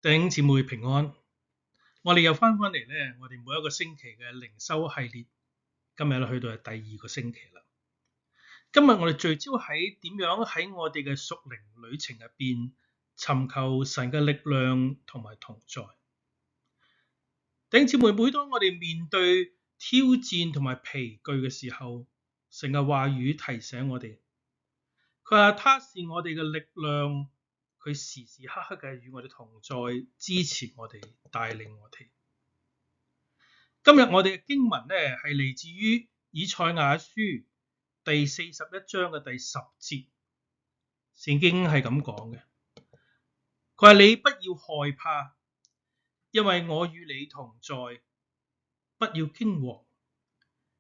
弟兄姊妹平安，我哋又翻嚟咧，我哋每一個星期嘅靈修系列，今日去到係第2個星期啦。今日我哋聚焦喺點樣喺我哋嘅屬靈旅程入邊尋求神嘅力量同埋同在。弟兄姊妹，每當我哋面對挑戰同埋疲倦嘅時候，神嘅話語提醒我哋，佢話他是我哋嘅力量。佢時時刻刻嘅與我哋同在，支持我哋，帶領我哋。今日我哋嘅經文咧係嚟自於以賽亞書第41章嘅第10節，聖經係咁講嘅。佢話你不要害怕，因為我與你同在；不要驚惶，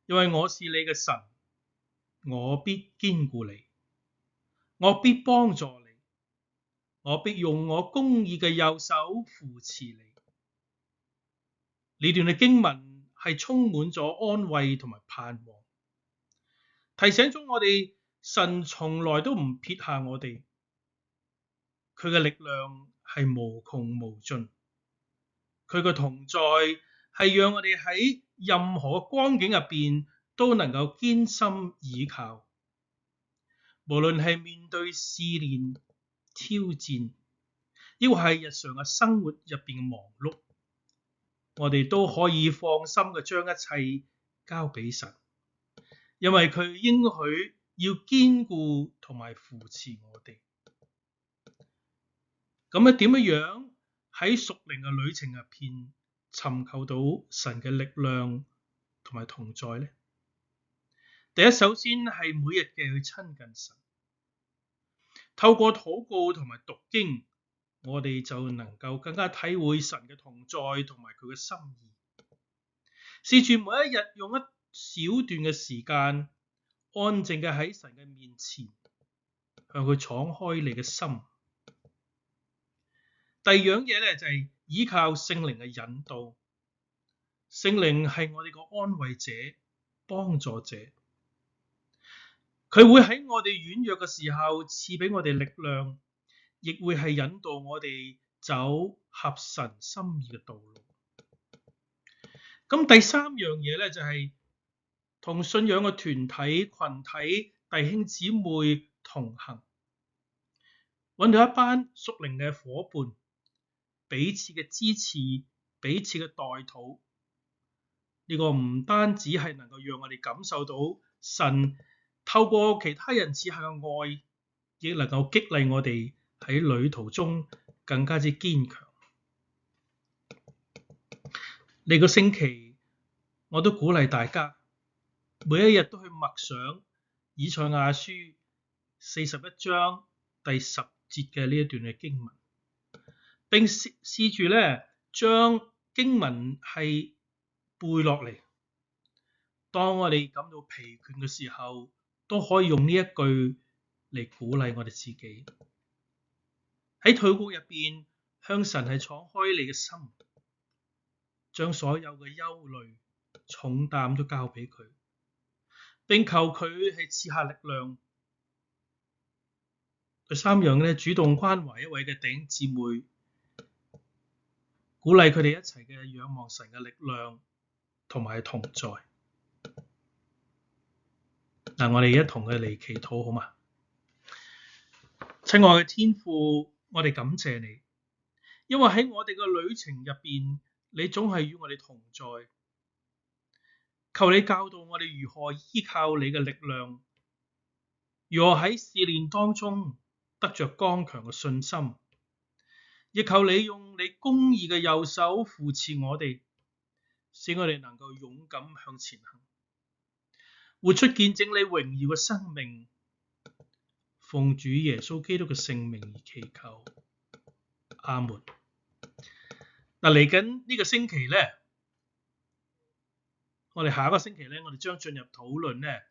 因為我是你嘅神，我必堅固你，我必幫助你。我必用我公義嘅右手扶持你。呢段嘅經文係充滿咗安慰同埋盼望，提醒咗我哋神從來都唔撇下我哋，佢嘅力量係無窮無盡，佢嘅同在係讓我哋喺任何光景入邊都能夠堅心倚靠，無論係面對試煉、挑戰，亦或係日常嘅生活入邊嘅忙碌，我哋都可以放心嘅將一切交俾神，因為佢應許要堅固同埋扶持我哋。咁點樣喺屬靈嘅旅程入邊尋求到神嘅力量同埋同在呢？第一，首先係每日嘅去親近神。透過禱告同埋讀經，我哋就能夠更加體會神嘅同在同埋佢嘅心意。試住每一日用一小段嘅時間，安靜嘅喺神嘅面前，向佢敞開你嘅心。第二樣嘢咧就係依靠聖靈嘅引導。聖靈係我哋個安慰者、幫助者。佢會喺我哋軟弱嘅時候賜俾我哋力量，亦會係引導我哋走合神心意嘅道路。咁第三樣嘢咧就係同信仰嘅團體、群體、弟兄姊妹同行，揾到一班屬靈嘅夥伴，彼此嘅支持，彼此嘅代禱。呢個唔單止係能夠讓我哋感受到神透過其他人賜下嘅愛，亦能夠激勵我哋喺旅途中更加之堅強。呢個星期我都鼓勵大家每一日都去默想以賽亞書41章第10節嘅呢一段嘅經文，並試住咧將經文係背落嚟。當我哋感到疲倦嘅時候，都可以用呢一句嚟鼓勵我哋自己。喺禱告入邊，向神係敞開你嘅心，將所有嘅憂慮、重擔都交俾佢，並求佢係賜下力量。第三樣咧，主動關懷一位嘅弟兄姊妹，鼓勵佢哋一齊嘅仰望神嘅力量同埋同在。我哋一同嘅嚟祈禱好嗎？親愛嘅天父，我哋感謝你，因為喺我哋嘅旅程入邊，你總係與我哋同在。求你教導我哋如何依靠你嘅力量，如何喺試煉當中得着剛強嘅信心，亦求你用你公義嘅右手扶持我哋，使我哋能夠勇敢向前行，活出見證你榮耀嘅生命。奉主耶穌基督嘅聖名而祈求，阿門。嚟緊呢個星期咧，我哋下一個星期咧，我哋將進入討論咧，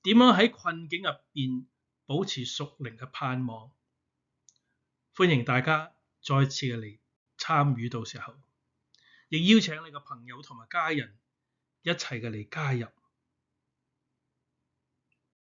點樣喺困境入邊保持屬靈嘅盼望。歡迎大家再次嚟參與，到時候亦邀請你嘅朋友同埋家人一齊嘅嚟加入。